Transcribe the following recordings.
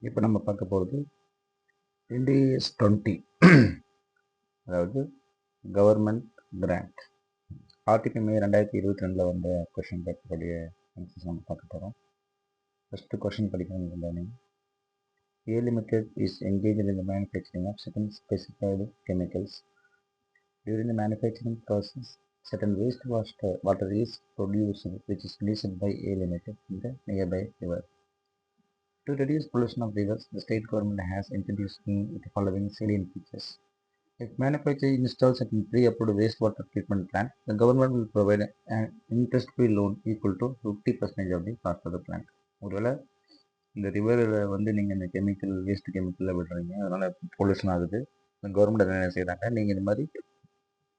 இப்போ நம்ம பார்க்க போகிறது இண்டிஎஸ் 20 அதாவது கவர்மெண்ட் கிராண்ட் ஆர்டிபி மே 2022 வந்த கொஷின் பேப்பருடைய ஆன்சர்ஸ் நம்ம பார்க்க போகிறோம். ஃபஸ்ட்டு கொஷின் படிக்கணும். A Limited is engaged in the manufacturing of certain specified chemicals. During the manufacturing process, certain water is produced which is released by A Limited in the nearby river. To reduce pollution of rivers, the state government has introduced the following salient features. If manufacturer installs a pre-approved wastewater treatment plant, the government will provide an interest-free loan equal to 50% of the cost of the plant. ஒருவேளை இந்த ரிவரில் வந்து நீங்கள் இந்த chemical waste கெமிக்கலில் விடுறீங்க, அதனால் pollution ஆகுது. இந்த government என்ன செய்கிறாங்க, நீங்கள் இந்த மாதிரி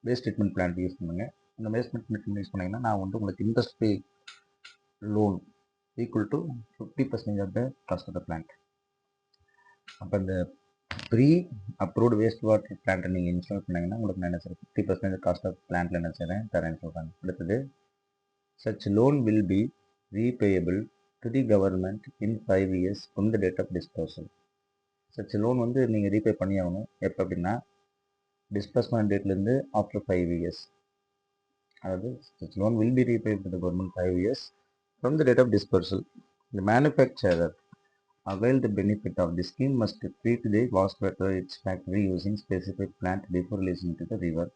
வேஸ்ட் ட்ரீட்மெண்ட் பிளான்ட் யூஸ் பண்ணுங்கள். அந்த வேஸ்ட் ட்ரீட்மெண்ட் யூஸ் பண்ணிங்கன்னா நான் வந்து உங்களுக்கு interest free loan equal to 50% of the cost of the plant. அப்போ இந்த ப்ரீ அப்ரூவ்டு வேஸ்ட் வாட்டர் பிளான்ட்டை நீங்கள் இன்ஸ்டால் பண்ணிங்கன்னா உங்களுக்கு நான் என்ன சார் 50% காஸ்ட் ஆஃப் பிளான்ட்டில் என்ன செய்கிறேன் தரேன்னு சொல்கிறாங்க. அடுத்தது such loan will be repayable to the government in 5 years from the date of disbursal. such loan வந்து நீங்கள் ரீபே பண்ணி ஆகணும். எப்போ அப்படின்னா டிஸ்பர்ஸ்மெண்ட் டேட்லேருந்து ஆஃப்டர் 5 years. அதாவது such loan will be repayable to the government 5 years from the date of disbursal. The manufacturer avail the benefit of the scheme must treat the wastewater its factory using specific plant before releasing to the river.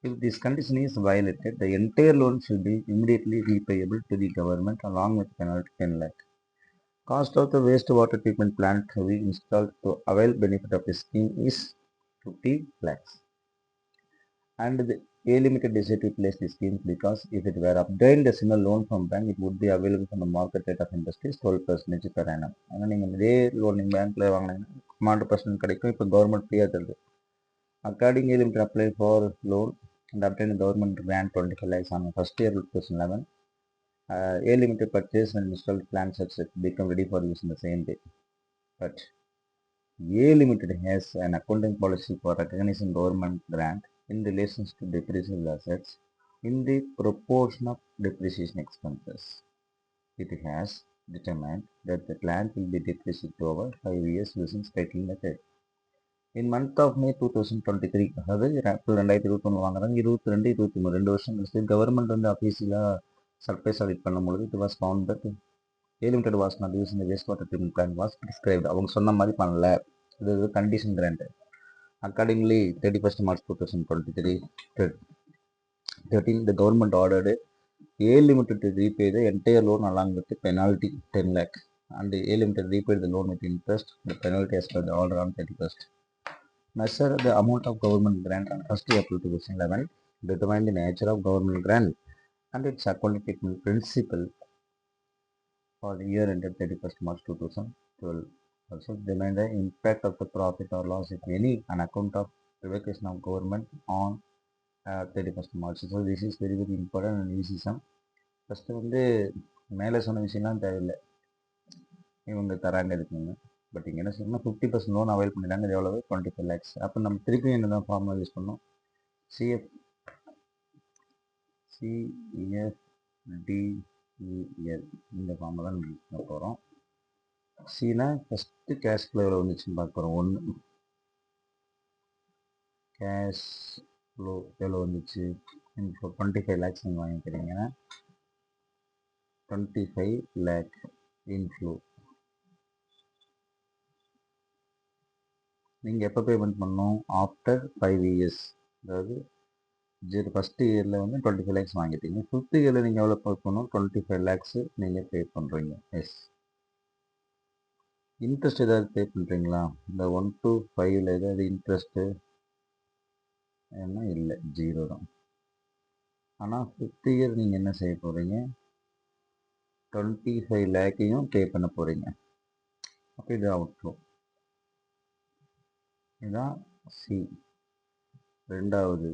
If this condition is violated, the entire loan should be immediately repayable to the government along with penalty 10 lakh. Cost of the wastewater treatment plant to be installed to avail benefit of the scheme is 50 lakhs. And the A Limited decided to place the scheme because if it were obtained as a loan from bank, it would be available from the market rate of interest is 12% per annum. ஆனால் நீங்கள் இதே loan நீங்கள் பேங்க்கில் வாங்கினீங்கன்னா 12% கிடைக்கும். இப்போ government ஃப்ரீயாக தருது. According A Limited apply for loan and obtain government grant 25 lakhs on first year 2011. A Limited purchase and installed plant sets become ready for use in the same day. But A Limited has an accounting policy for recognizing government grant in relation to depreciable assets in the proportion of depreciation expenses. It has determined that the plant will be depreciated over 5 years using striking method. In month of May 2023, அதாவது April 2021 வாங்குறாங்க, 22 23 2 வருஷம் கழிச்சு government வந்து அஃபீஷியலாக surprise audit பண்ணும்பொழுது it was found that A Limited was not using the waste water treatment plan was prescribed. அவங்க சொன்ன மாதிரி பண்ணல, இது condition grant. Accordingly, 31st March 2023, 13, the government ordered A Limited to repay the entire loan along with the penalty 10 lakh. And A Limited repaid the loan with interest, the penalty as per the order on 31st. Measure the amount of government grant on 1st April 2011, determine the nature of government grant and its accounting treatment principle for the year ended 31st March 2012. Also, determine the impact of the profit or loss, if any, on account of revocation of government on 31st March. So, this is very very important and easy sum. First வந்து மேலே சொன்ன விஷயம்லாம் தேவையில்லை, இவங்க தராங்க இருக்குங்க. But இங்கே என்ன சொல்லணும்னா 50% லோன் அவைல் பண்ணிட்டாங்க. இது எவ்வளவு 25 lakhs. அப்போ நம்ம திருப்பி என்ன தான் ஃபார்முலா யூஸ் பண்ணோம், சிஎஃப்டிஇஎல். இந்த ஃபார்முலா நம்ம யூஸ் பண்ண போகிறோம். சினா ஃபஸ்ட்டு கேஷ் ஃப்ளோ எவ்வளோ வந்துச்சுன்னு பார்க்க போகிறோம். 1 கேஷ் ஃப்ளோ எவ்வளோ வந்துச்சு, இப்போ 25 lakhs நீங்கள் வாங்கிக்கிறீங்கன்னா 25 lakh இன்ஃப்ளோ. நீங்கள் எப்போ பேமெண்ட் பண்ணணும், ஆஃப்டர் 5 years. அதாவது ஃபஸ்ட்டு இயரில் வந்து 25 lakhs வாங்கிட்டீங்க, 5th இயரில் நீங்கள் எவ்வளோ பே பண்ணணும், 25 lakhs நீங்கள் பே பண்ணுறீங்க. எஸ். இன்ட்ரெஸ்ட் ஏதாவது பே பண்ணுறீங்களா, இந்த 1 to 5ல் ஏதாவது இன்ட்ரெஸ்ட்டு ஏன்னா இல்லை, 0 தான். ஆனால் 5th இயர் நீங்கள் என்ன செய்ய போகிறீங்க, 25 lakhையும் பே பண்ண போகிறீங்க. அப்போ இது அவுட்ஃப்ளோ. இதுதான் சி. ரெண்டாவது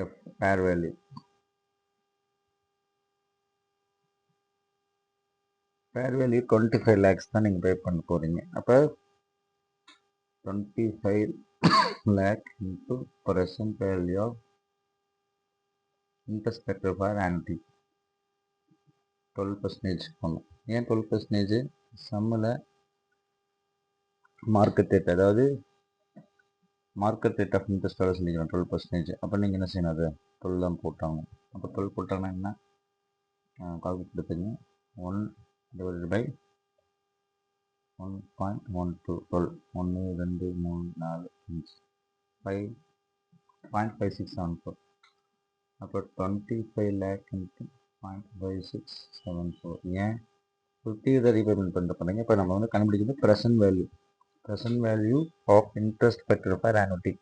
F, fair value. Fair value 25 lakhs தான் நீங்கள் பே பண்ண போகிறீங்க. அப்போ 25 lakh into present value of interest paid for annuity 12% பண்ணணும். ஏன் 12%? சம்மில் மார்க்கெட் ரேட், அதாவது மார்க்கெட் ரேட் ஆஃப் இன்ட்ரெஸ்ட் எவ்வளோ சொல்லிக்கிறோம் 12%. அப்போ நீங்கள் என்ன செய்யணும், அது 12 தான் போட்டாங்க. அப்போ 12 போட்டாங்கன்னா என்ன கால்குலேட் எடுத்துங்க. 1 டிவைடட் பை 1.12 12 1 2 3 4 5 5.5674. அப்போ 25 lakh into 0.5674. ஏன் 50 இதை ரீபேமெண்ட் பண்ணிட்டு பண்ணீங்க. இப்போ நம்ம வந்து கண்டுபிடிக்கிறது ப்ரெசன்ட் வேல்யூ ஆஃப் இன்ட்ரெஸ்ட் பெற்ற பர் ஆனுட்டி.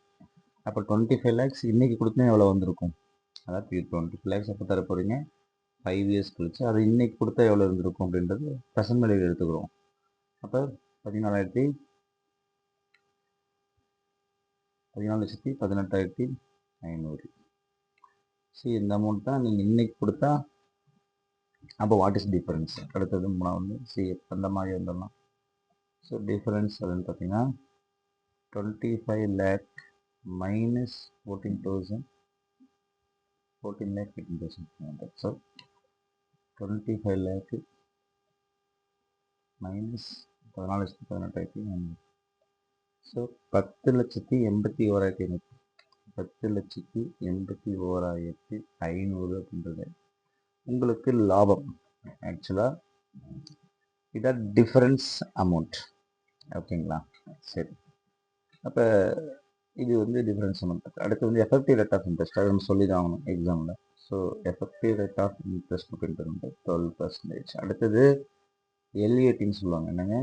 அப்போ 25 lakhs இன்னைக்கு கொடுத்தா எவ்வளோ வந்திருக்கும், அதாவது 25 lakhs அப்போ தர போகிறீங்க 5 years கழிச்சு. அது இன்னைக்கு கொடுத்தா எவ்வளோ இருந்திருக்கும் அப்படின்றது ப்ரெசன்ட் வேல்யூ எடுத்துக்கிறோம். அப்போ 14,18,500. ஸோ இந்த அமௌண்ட் தான் நீங்கள் இன்னைக்கு கொடுத்தா. அப்போ வாட் இஸ் டிஃபரன்ஸ்? அடுத்தது மூணாவது அந்த மாதிரி வந்துடலாம். ஸோ டிஃபரன்ஸ் அதுன்னு பார்த்தீங்கன்னா 25 lakh minus 14,000 lakh 18,500. So 25 lakh minus 14,18,500. So 10,81,500. 10,81,500 அப்படின்றது உங்களுக்கு லாபம். ஆக்சுவலாக இதான் டிஃபரன்ஸ் அமௌண்ட். ஓகேங்களா? சரி, அப்போ இது வந்து டிஃபரன்ஸ் அமௌண்ட். அடுத்து வந்து எஃபெக்டிவ் ரேட் ஆஃப் இன்ட்ரெஸ்ட், அதை நம்ம சொல்லி தான் ஆகணும் எக்ஸாமில். So effective rate of interest அப்படின்றது வந்து 12%. அடுத்தது எல்ஏடின்னு சொல்லுவாங்க. என்னங்க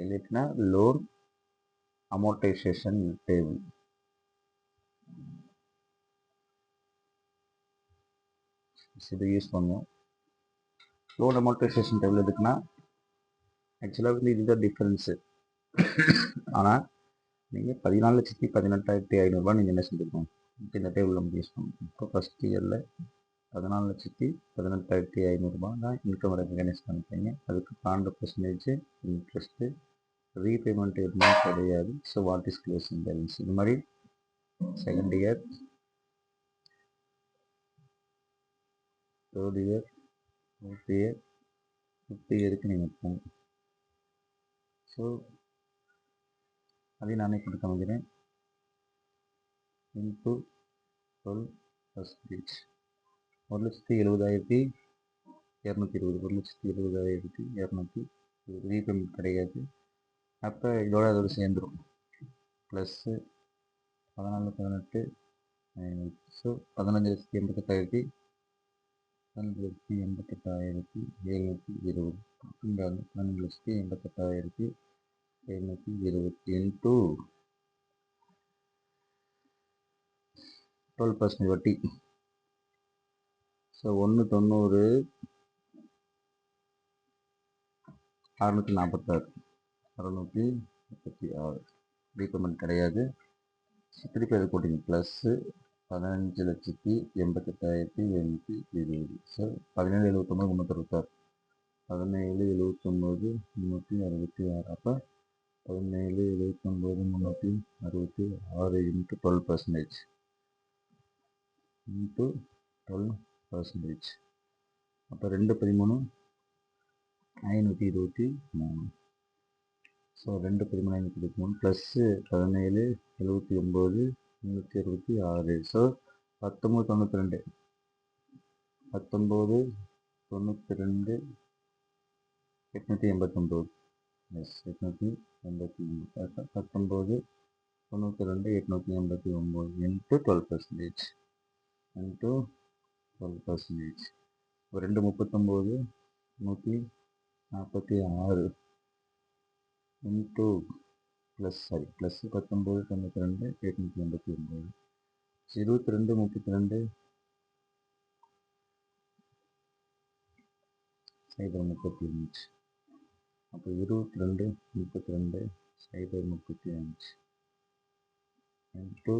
எல்ஏடினா லோன் அமோர்டைசேஷன் டேபிள். இது யூஸ் பண்ணுவோம். லோன் அமோர்டைசேஷன் டேபிள் எதுக்குன்னா, ஆக்சுவலாக வந்து இதுதான் டிஃபரன்ஸு. ஆனால் நீங்கள் 14,18,500 நீங்கள் என்ன செஞ்சுருக்கோம், இந்த டேபிள் நம்ம யூஸ் பண்ணுவோம். இப்போ ஃபஸ்ட் இயரில் 14,18,500 தான் இன்கம் ரெகனைஸ் பண்ணிப்பீங்க. அதுக்கு 12% இன்ட்ரெஸ்ட்டு, ரீபேமெண்ட் எதுவுமே கிடையாது. So what is closing balance? இது மாதிரி second year, third year, fourth year, fifth இயருக்கு நீங்கள் போங்க. ஸோ அதையும் நானே கொடுக்க காமிக்கிறேன். இன்ட்டு 12%. 1,70,220. 1,70,220 ரீபேமெண்ட் கிடையாது. அப்போ அதோட சேர்ந்துடும். ப்ளஸ்ஸு 14,18. ஸோ 15,88,000. 15,88,720. இங்கே வந்து 15,88,720 இன்ட்டு 12% வட்டி. ஸோ 1,90, 646. 636 ரீபேமெண்ட் கிடையாது. திருப்பி அது போட்டிங்க. ப்ளஸ்ஸு 15,88,720. ஸோ 17,79,366. 17,79,366. அப்போ 17,79,366 இன்ட்டு 12% இன்ட்டு 12%. அப்போ 2,13,523. So 2,13,523 plus 17,79,366. So 19,92. 19,92,889. Yes 889. 19,92,889 into 12% into 12%. ஒரு 2,39,146 இன்ட்டு ப்ளஸ் 19,92,889. 22,32 035. அப்போ 22,32 035 இன்ட்டு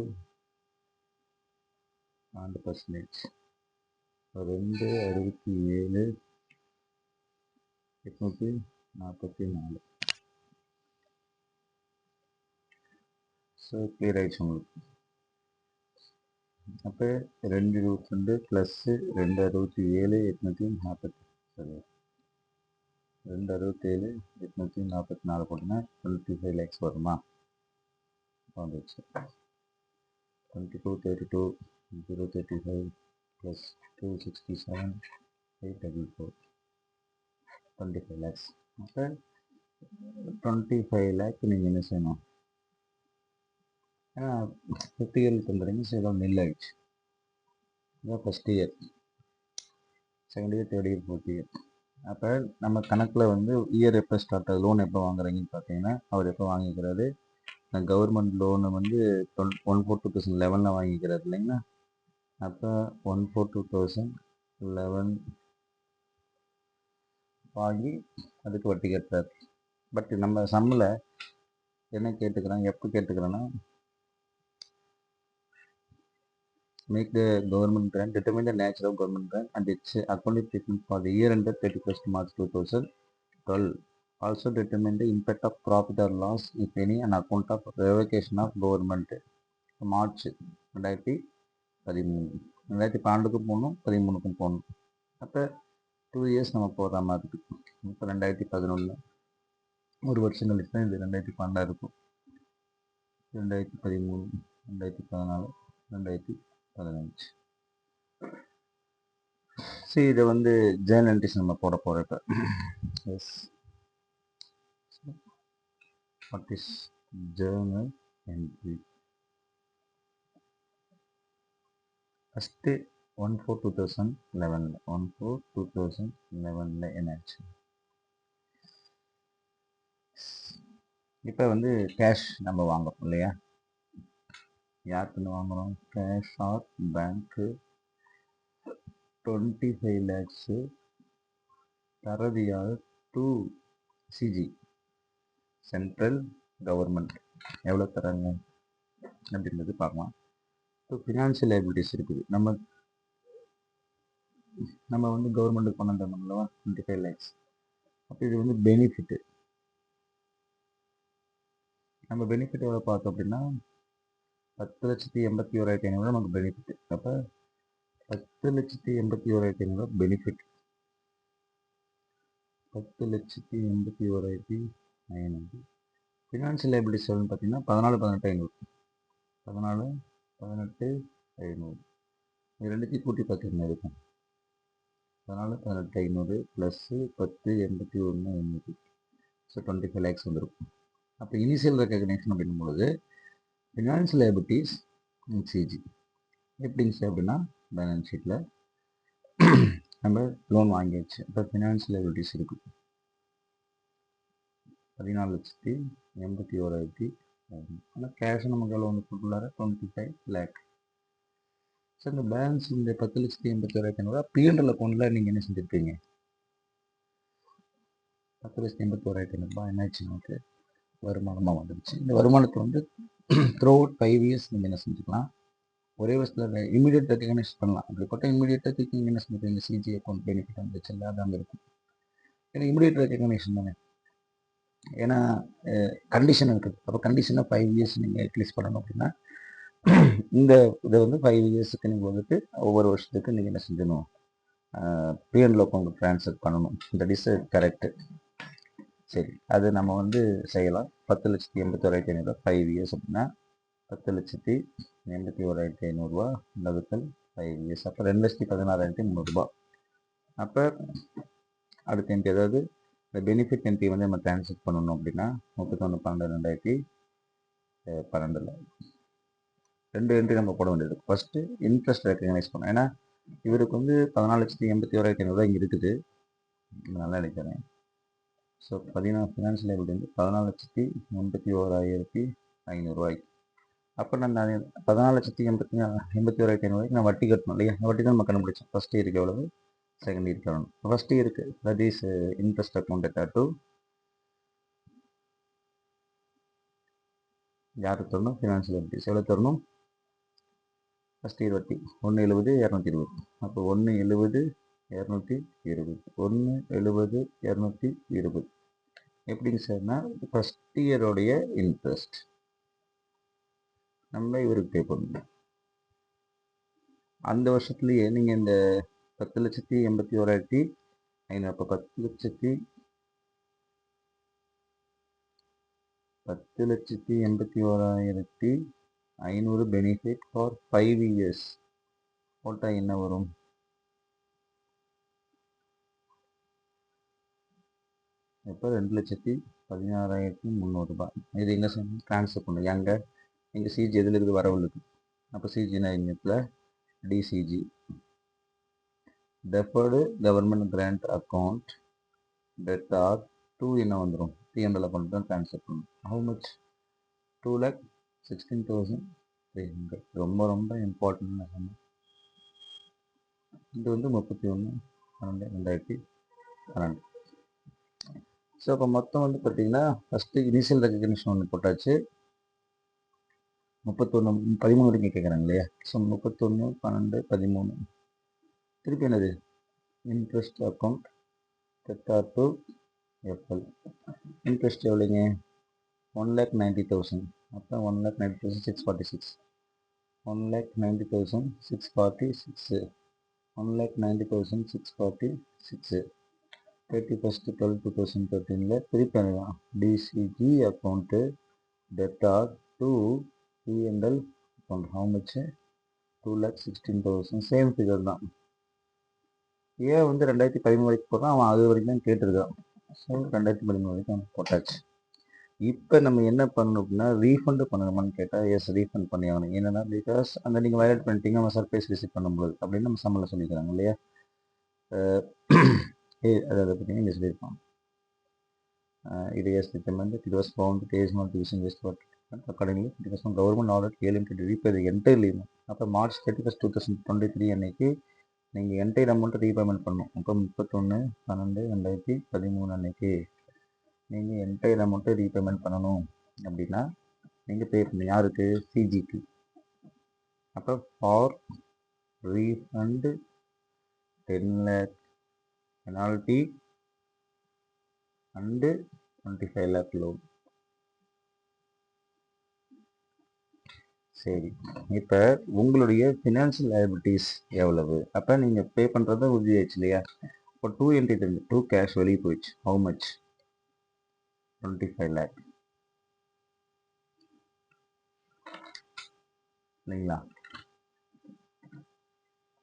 4%. 2,67,844. ஸோ கிளியர் ஆகிடுச்சு உங்களுக்கு. அப்போ 2,22 ப்ளஸ்ஸு 2,67,840. சரி, 267,844 போட்டிங்கன்னா 25 lakhs வருமா? வந்துச்சு. 2232 035 plus 267 844 25 lakhs. அப்போ 25 lakh நீங்கள் என்ன செய்யணும்? ஏன்னா 50 இயர் தந்துடுறீங்க, ஸோ நெல் ஆயிடுச்சு. இதான் first year, second year, third year, fourth year. அப்போ நம்ம கணக்கில் வந்து இயர் எப்போ ஸ்டார்ட் ஆகுது, லோன் எப்போ வாங்குறீங்கன்னு பார்த்தீங்கன்னா அவர் எப்போ வாங்கிக்கிறாரு, கவர்மெண்ட் லோனு வந்து 1/4/2011 வாங்கிக்கிறாரு இல்லைங்களா? அப்போ 1/4/2011 வாங்கி அதுக்கு வட்டி கட்டுறாரு. பட் நம்ம சம்மில் என்ன கேட்டுக்கிறோம், எப்போ கேட்டுக்கிறோன்னா, make the government grant, determine the nature of government grant and its accounting treatment for the year ended 31st March 2012. Also determine the impact of profit or loss, if any, on account of revocation of government. March 2013, 2012க்கும் போகணும், 13க்கும் போகணும். அப்போ 2 years நம்ம போகிற மாதிரி இருக்கும். இப்போ 2011 ஒரு வருஷம் கழிச்சு தான் இது 2012 இருக்கும். 2013, 2014, 2015. சரி, இதை வந்து ஜேர்னல் என்ட்ரிஸ் நம்ம போட போகிறப்ப yes, what is journal entry? First 1/4/2011 1/4/2011 என்னாச்சு? இப்போ வந்து கேஷ் நம்ம வாங்குறோம் இல்லையா? யாருக்குன்னு வாங்குகிறோம்? கேஷ் ஆர் பேங்க்கு 25 lakhs தரதியாக டு சிஜி சென்ட்ரல் கவர்மெண்ட். எவ்வளோ தராங்க அப்படின்றது பார்க்கலாம். ஸோ ஃபினான்ஷியல் லைபிலிட்டிஸ் இருக்குது. நம்ம வந்து கவர்மெண்ட்டுக்கு பணம் தரணும்ல, 25 lakhs. அப்போ இது வந்து பெனிஃபிட்டு. நம்ம பெனிஃபிட் எவ்வளோ பார்த்தோம் அப்படின்னா 10,81,500 நமக்கு பெனிஃபிட். அப்போ 10,81,500 பெனிஃபிட். 10,81,500. ஃபினான்ஷியல் லைபிலிட்டிஸ் எவ்வளோன்னு பார்த்தீங்கன்னா 14,18,500. 14,18,500 இது ரெண்டுத்தையும் கூட்டி பார்த்துருங்க இருக்கும். 14,18,500 ப்ளஸ்ஸு 10,81,500. ஸோ 25 lakhs வந்துருக்கும். அப்போ இனிஷியல் ரெக்கக்னேஷன் அப்படிங்கும்பொழுது ஃபினான்ஷியல் லைபிலிட்டிஸ் சிஜி எப்படிங்க அப்படின்னா, பேலன்ஸ் ஷீட்டில் நம்ம லோன் வாங்கியாச்சு. இப்போ ஃபினான்ஷியல் லைபிலிட்டிஸ் இருக்குது 14,81,500. ஆனால் கேஷ் நமக்கு எவ்வளோ வந்து கொடுக்குள்ளார 25 lakh. ஸோ இந்த பேலன்ஸ் இந்த 10,81,500 பிஎன்எல் அக்கௌண்ட்டில் நீங்கள் என்ன செஞ்சுருப்பீங்க? 10,81,500 என்னாச்சு நமக்கு வருமானமாக வந்துடுச்சு. இந்த வருமானத்தை வந்து த்ரூ அவுட் 5 years நீங்கள் என்ன செஞ்சுக்கலாம், ஒரே வருஷத்தில் இமீடியட் ரெக்கக்னைஸ் பண்ணலாம். அப்படிப்பட்ட இமீடியட்டாக நீங்கள் என்ன செஞ்சுருப்பீங்க? சிஜி அக்கௌண்ட் பெனிஃபிட் வந்துச்சு இல்லை, அதான் இருக்கும். ஏன்னா இமீடியட் ரெக்கக்னேஷன் தானே, ஏன்னா கண்டிஷன் இருக்குது. அப்போ கண்டிஷனாக 5 years நீங்கள் அட்லீஸ்ட் பண்ணணும் அப்படின்னா இந்த இதை வந்து 5 yearsக்கு நீங்கள் வந்துட்டு ஒவ்வொரு வருஷத்துக்கு நீங்கள் என்ன செஞ்சணும், பிஎன்எல் அக்கௌண்ட் ட்ரான்ஸ்ஃபர் பண்ணணும். That is correct. சரி, அது நம்ம வந்து செய்யலாம். 10,81,500 5 years அப்படின்னா 10,81,500 வகுத்தல் 5 years. அப்போ 2,16,300. அப்போ அடுத்த என்ட்ரி, அதாவது இந்த பெனிஃபிட் என்ட்ரி வந்து நம்ம ட்ரான்ஸ்ஃபர் பண்ணணும் அப்படின்னா 31/12/2012 2 என்ட்ரி நம்ம போட வேண்டியது. ஃபஸ்ட்டு இன்ட்ரெஸ்ட் ரெக்கக்னைஸ் பண்ணணும். ஏன்னா இவருக்கு வந்து 14,81,500 இங்கே இருக்குது, நல்லா நினைக்கிறேன். ஸோ ஃபினான்ஷியல் லைபிலிட்டி வந்து 14,81,500. அப்போ நான் 14,81,500 நான் வட்டி கட்டணும் இல்லையா? வட்டி தான் நம்ம கண்டுபிடிச்சோம். ஃபஸ்ட் இயருக்கு எவ்வளவு, செகண்ட் இயருக்கு எவ்வளவு. ஃபஸ்ட் இயருக்கு that is interest account to யாருக்கு தரணும்? Financial liabilities. எவ்வளோ தரணும்? ஃபஸ்ட் இயர் வட்டி 1,70,220. அப்போ 1,70,220 1,70,220 எப்படிங்க சார்னா, ஃபஸ்ட் இயரோடைய இன்ட்ரெஸ்ட் நம்ம இவருக்கு பே பண்ணணும். அந்த வருஷத்துலேயே நீங்கள் இந்த 10,81,500 அப்போ 10,81,500 10,81,500 பெனிஃபிட் ஃபார் 5 இயர்ஸ் போட்டால் என்ன வரும்? இப்போ 2,16,300 ரூபாய். இது எங்கே ட்ரான்ஸ்ஃபர் பண்ணும்? எங்கள் சிஜி எதில் இருக்குது? வரவுளுக்கு. அப்போ சிஜினா இங்கத்தில் DCG deferred government grant account debtor 2 என்ன வந்துடும்? P&L அக்கௌண்ட் தான் ட்ரான்ஸ்ஃபர் பண்ணணும். How much? 2,16,300. ரொம்ப ரொம்ப இம்பார்ட்டன்ட் நான் சொன்னேன். இது வந்து 31/12/2012. ஸோ இப்போ மொத்தம் வந்து பார்த்தீங்கன்னா ஃபஸ்ட்டு இனிஷியல் ரெகக்னிஷன் ஒன்று போட்டாச்சு. 13 வரைக்கும் கேட்குறாங்க இல்லையா? ஸோ 31/12/13. திருப்பி என்னது? Interest account debtor to FL. Interest எவ்வளோங்க? 1,90,000. அப்போ 1,90,646. 1,90,646. 1,90,646. 31/12/2013 திருப்பி அனுதான் DCG account debtor to P&L account. How much? 2,16,000. Same figure தான். ஏன் வந்து 2013 வரைக்கும் போடுறான்? அவன் அது வரைக்கும் தான் கேட்டிருக்கான். ஸோ 2013 வரைக்கும் அவன் போட்டாச்சு. இப்போ நம்ம என்ன பண்ணணும் அப்படின்னா ரீஃபண்டு பண்ணணுமான்னு கேட்டால் எஸ், ரீஃபண்ட் பண்ணி ஆகணும். என்னென்னா பிகாஸ் அந்த நீங்கள் வயலேட் பண்ணிட்டீங்க நம்ம சர்ப்ரைஸ் விசிட் பண்ணும்போது அப்படின்னு நம்ம சம்பளம் சொல்லிக்கிறாங்க இல்லையா? அதை பார்த்தீங்கன்னா இங்கே சொல்லியிருப்பாங்க. இது S determined it was found the case not using waste water. Accordingly, it was from government order KLM to repay the entire limit. அப்போ March 31, 2023 அன்னைக்கு நீங்கள் என்டையர் அமௌண்ட்டை ரீபேமெண்ட் பண்ணணும். அப்போ 31/12/2013 அன்னைக்கு நீங்கள் என்டையர் அமௌண்ட்டை ரீபேமெண்ட் பண்ணணும். அப்படின்னா நீங்கள் பே பண்ணணும். யாருக்கு? சிஜிக்கு. அப்போ for refund 10 lakh penalty and 25 lakh loan. சரி, இப்போ உங்களுடைய ஃபினான்ஷியல் லைபிலிட்டிஸ் எவ்வளவு? அப்போ நீங்கள் பே பண்ணுறது உறுதியாச்சு இல்லையா? இப்போ 2 என்ட்ரி தெரிஞ்சு 2 கேஷ் வெளியே போயிடுச்சு. How much? 25 lakh இல்லைங்களா?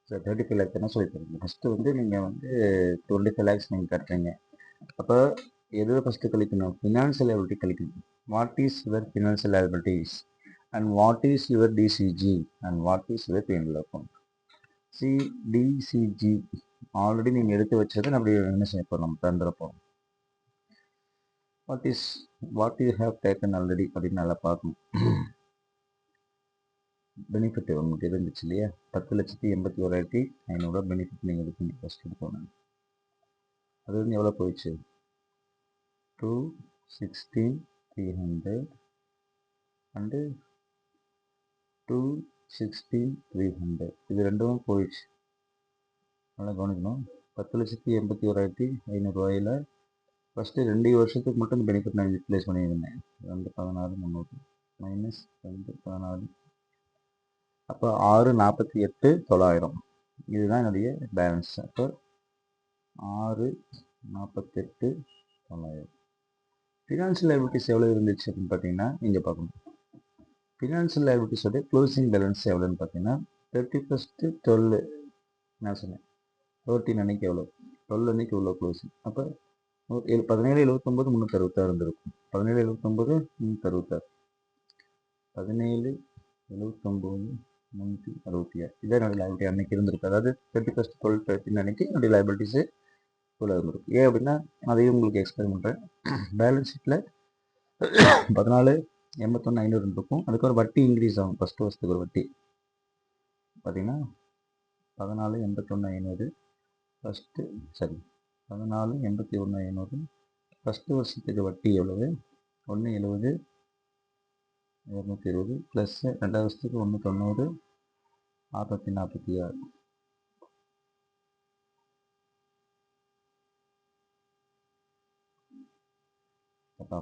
ஸோ 35 lakh என்ன சொல்லி தருங்க. ஃபஸ்ட்டு வந்து நீங்கள் வந்து 25 lakhs நீங்கள் கட்டுறீங்க. அப்போ எது ஃபஸ்ட்டு கழிக்கணும்? ஃபினான்ஷியல் லைபிலிட்டி கழிக்கணும். What is your financial liabilities and what is your DCG and what is your P&L account? DCG already நீங்கள் எடுத்து வச்சதை நம்ம என்ன செய்ய போகிறோம்? நம்ம தந்துருப்போம். What you have taken already அப்படின்னு நல்லா பார்க்கணும். பெனிஃபிட் உங்களுக்கு இருந்துச்சு இல்லையா? 10,81,500 பெனிஃபிட் நீங்கள் எடுத்து ஃபஸ்ட் எடுக்கணும். அது வந்து எவ்வளோ போயிடுச்சு? 216,300 அண்டு 216,300. இது ரெண்டும் போயிடுச்சு. நல்லா கவனிக்கணும். 10,81,500 ரூபாயில் ஃபஸ்ட்டு 2 வருஷத்துக்கு மட்டும் இந்த பெனிஃபிட் நான் யூட்டிலைஸ் பண்ணியிருந்தேன். 2,16,300 மைனஸ் 2,14. அப்போ 6,48,900. இதுதான் என்னுடைய பேலன்ஸ். அப்போ 6,48,900. ஃபினான்ஷியல் லைபிலிட்டிஸ் எவ்வளோ இருந்துச்சு அப்படின்னு பார்த்தீங்கன்னா இங்கே பார்க்கணும். ஃபினான்ஷியல் லைபிலிட்டிஸோட க்ளோசிங் பேலன்ஸ் எவ்வளோன்னு பார்த்தீங்கன்னா 31/12 நான் சொன்னேன் 13 அன்னைக்கு எவ்வளோ? 12 அன்னைக்கு எவ்வளோ க்ளோசிங்? அப்போ 17,79,366 இருந்திருக்கும். 17,79,366. 17,79,366 இதான் என்னோடய லைபிலிட்டி அன்னைக்கு இருந்திருக்கு. அதாவது 31/12 அன்னைக்கு என்னுடைய லைபிலிட்டிஸு இவ்வளோ இருந்திருக்கு. ஏன் அப்படின்னா அதையும் உங்களுக்கு எக்ஸ்பிளைன் பண்ணுறேன். பேலன்ஸ் ஷீட்டில் 14,81,500 இருக்கும். அதுக்கு ஒரு வட்டி இன்க்ரீஸ் ஆகும். ஃபஸ்ட்டு வருஷத்துக்கு ஒரு வட்டி பார்த்தீங்கன்னா 14,81,500 ஃபஸ்ட்டு 14,81,500 ஃபஸ்ட்டு வருஷத்துக்கு வட்டி எவ்வளவு? 1,70 220 ப்ளஸ் ரெண்டாவது வருஷத்துக்கு 1,90 646.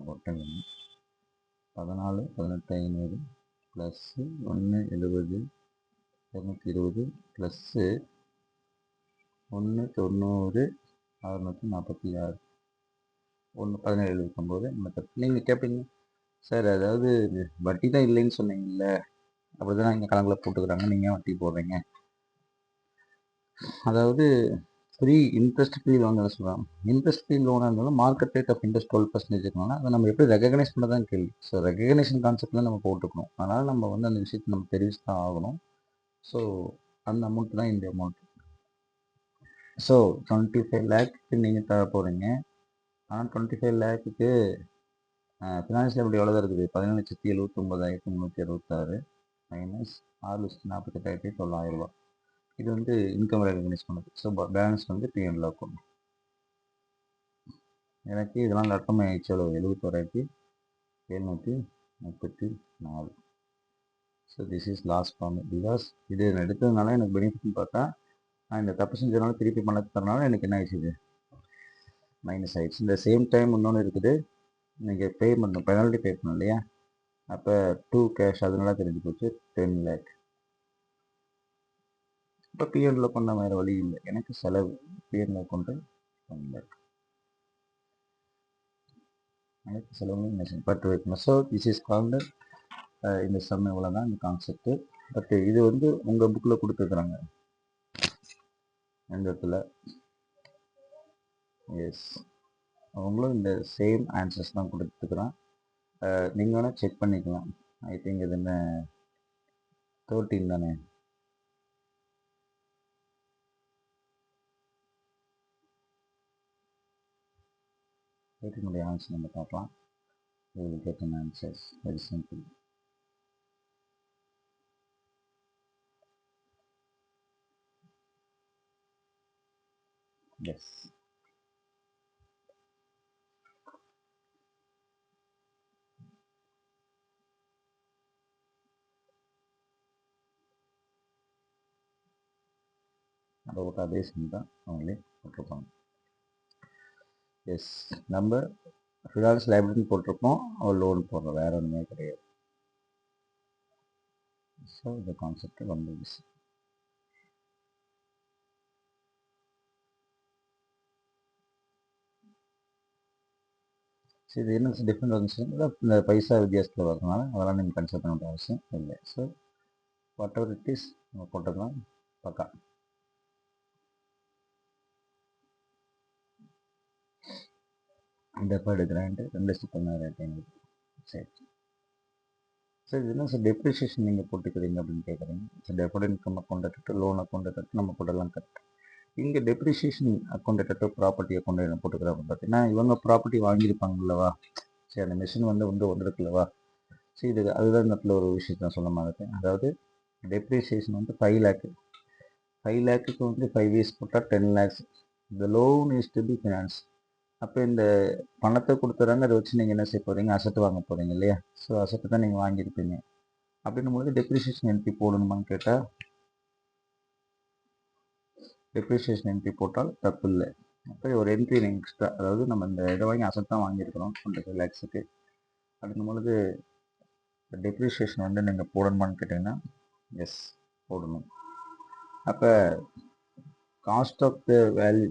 போட்டேன் 14,18,500 ப்ளஸ்ஸு 1,70 220 ப்ளஸ்ஸு 1,90 646 17,79. நீங்கள் கேட்பீங்க சார் அதாவது வட்டி தான் இல்லைன்னு சொன்னீங்கல்ல, அப்படிதான் இங்கே கணக்கில் போட்டுக்கிறாங்க, நீங்கள் வட்டி போடுறீங்க. அதாவது ஃப்ரீ இன்ட்ரெஸ்ட் ஃப்ரீ லோன் சொல்லுவாங்க. இன்ட்ரெஸ்ட் ஃப்ரீ லோனாக இருந்தாலும் மார்க்கெட் ரேட் ஆஃப் இன்ட்ரெஸ்ட் 12% இருக்கனால அதை நம்ம எப்படி ரெகக்னைஸ் பண்ண தான் கேள்வி. ஸோ ரெகக்னேஷன் கான்செப்டில் நம்ம போட்டுக்கணும். அதனால் நம்ம வந்து அந்த விஷயத்தை நம்ம தெரிவிச்சு தான் ஆகணும். ஸோ அந்த அமௌண்ட் தான் இந்த அமௌண்ட். ஸோ 25 லேக்கு நீங்கள் தர போகிறீங்க. ஆனால் 25 லேக்குக்கு ஃபினான்ஷியல் எப்படி எவ்வளோ தான் இருக்குது? 17,79,366 மைனஸ் 6,48,900 ரூபா. இது வந்து இன்கம் ரெகக்னைஸ் பண்ணுது. ஸோ பேலன்ஸ் வந்து பிஎன்எல் அக்கௌண்ட். எனக்கு இதெல்லாம் கட்டணம் ஆயிடுச்சு. எவ்வளோ? 71,734. So this is last form. Because இது எடுத்ததுனால எனக்கு பெனிஃபிட்னு பார்த்தா நான் இந்த தப்பு செஞ்சதுனால திருப்பி பண்ண தரனால எனக்கு என்ன ஆயிடுச்சு? இது மைனஸ் ஆயிடுச்சு. இந்த சேம் டைம் இன்னொன்று இருக்குது, நீங்கள் பே பண்ணணும், பெனால்ட்டி பே பண்ணணும் இல்லையா? அப்போ 2 கேஷ் அதனால தெரிஞ்சு போச்சு 10 லேக். இப்போ பிஎன்எல் பண்ண வேறு வழி இல்லை, எனக்கு செலவு பிஎன்எல் அக்கௌண்ட்டு 10 லேக். எனக்கு செலவு பட் வைக்கணும். ஸோ திஸ் இஸ் கால்டு இந்த சம் இவ்வளோ தான் இந்த கான்செப்ட்டு. பட் இது வந்து உங்கள் புக்கில் கொடுத்துருக்குறாங்க இந்த இடத்துல. எஸ், அவங்களும் இந்த சேம் ஆன்சர்ஸ் தான் கொடுத்துருக்குறான். நீங்கள் வேணால் செக் பண்ணிக்கலாம். ஐ திங்க் இது என்ன 13 தானே? என்னுடைய ஆன்சர் நம்ம பார்க்கலாம். You will get an answers. Very simple. Yes. about அதே சம் தான் அவங்களே போட்டிருப்பாங்க. எஸ், நம்ம ஃபினான்ஸ் லைபிலிட்டி போட்டிருப்போம், அவர் லோன் போடுறோம், வேறு ஒன்றுமே கிடையாது. ஸோ இந்த கான்செப்ட் ரொம்ப ஈஸி. சரி, இது என்ன டிஃப்ரெண்ட் வந்துச்சு, இந்த பைசா வித்தியாசத்தில் வரதுனால அதெல்லாம் நீங்கள் கன்சிடர் பண்ண வேண்டிய அவசியம் இல்லை. So what ever it is நம்ம போட்டுக்கலாம் பக்கா. இந்த எஃபர்ட் எடுக்கிறேன்ட்டு 2,16,500. சரி சார், இது என்ன சார் டெப்ரிஷியேஷன் நீங்கள் போட்டுக்கிறீங்க அப்படின்னு கேட்குறீங்க. சார் டெஃபர்ட் இன்கம் அக்கௌண்ட் எடுத்து லோன் அக்கௌண்ட் எடுத்து நம்ம போட்டெல்லாம் கரெக்ட். இங்கே டெப்ரிஷியேஷன் அக்கௌண்ட் எடுத்து ப்ராப்பர்ட்டி அக்கௌண்ட் போட்டுக்கிறாங்க. பார்த்தீங்கன்னா இவங்க ப்ராப்பர்ட்டி வாங்கியிருப்பாங்கல்லவா? சரி, அந்த மிஷின் வந்து வந்துருக்குல்லவா? சரி, இது அதுதான் இந்த இடத்துல ஒரு விஷயத்த நான் சொல்ல மாதிரி. அதாவது டெப்ரிஷியேஷன் வந்து 5 லேக்கு. 5 லேக்குக்கு வந்து 5 இயர்ஸ் போட்டால் 10 லேக்ஸ். இந்த loan is to be finance. அப்போ இந்த பணத்தை கொடுத்துறாங்க, அதை வச்சு நீங்கள் என்ன செய்ய போகிறீங்க? அசட்டு வாங்க போகிறீங்க இல்லையா? ஸோ அசட்டு தான் நீங்கள் வாங்கியிருப்பீங்க. அப்படின்னும் போது டெப்ரிஷியேஷன் என்ட்ரி போடணுமான்னு கேட்டால் டெப்ரிஷியேஷன் என்ட்ரி போட்டால் தப்பு இல்லை. அப்போ ஒரு என்ட்ரி எக்ஸ்ட்ரா, அதாவது நம்ம இந்த இதை வாங்கி அசட் தான் வாங்கியிருக்கிறோம் 25 லேக்ஸுக்கு. அப்படின்னும் பொழுது டெப்ரிஷியேஷன் வந்து நீங்கள் போடணுமான்னு கேட்டிங்கன்னா எஸ், போடணும். அப்போ காஸ்ட் ஆஃப் த வேல்யூ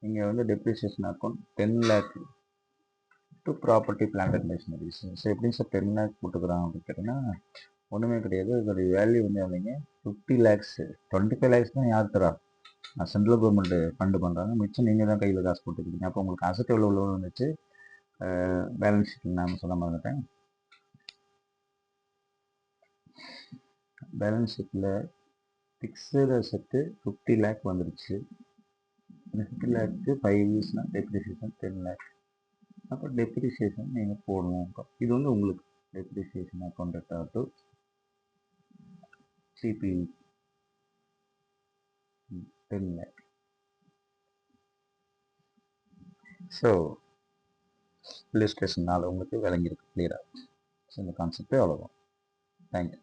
நீங்கள் வந்து depreciation account 10 lakh to property plant and machineries. So எப்படின்னு சார் 10 லேக் போட்டுக்கிறாங்க அப்படின்னு கேட்டிங்கன்னா ஒன்றுமே கிடையாது. இதோடைய வேல்யூ வந்து எவ்வளோங்க? 50 லேக்ஸு. 25 லேக்ஸ் தான் யார் தரா? சென்ட்ரல் கவர்மெண்ட் ஃபண்டு பண்ணுறாங்க, மிச்சம் நீங்கள் தான் கையில் காசு போட்டுக்கிறீங்க. அப்போ உங்களுக்கு அசட் எவ்வளோ வந்துச்சு? பேலன்ஸ் ஷீட்டில் நான் சொல்ல மறந்துட்டேன். பேலன்ஸ் ஷீட்டில் ஃபிக்ஸடு அசட்டு 50 லேக் வந்துருச்சு. 50 லேக்கு 5 இயர்ஸ்னால் டெப்ரிஷியேஷன் 10 லேக். அப்போ டெப்ரிஷியேஷன் நீங்கள் போடணும். இது வந்து உங்களுக்கு depreciation account to CB 10 lakh. So இல்லஸ்ட்ரேஷனால் உங்களுக்கு விளங்கியிருக்கு கிளியராக. ஸோ இந்த கான்செப்டே அவ்வளோதான். தேங்க்யூ.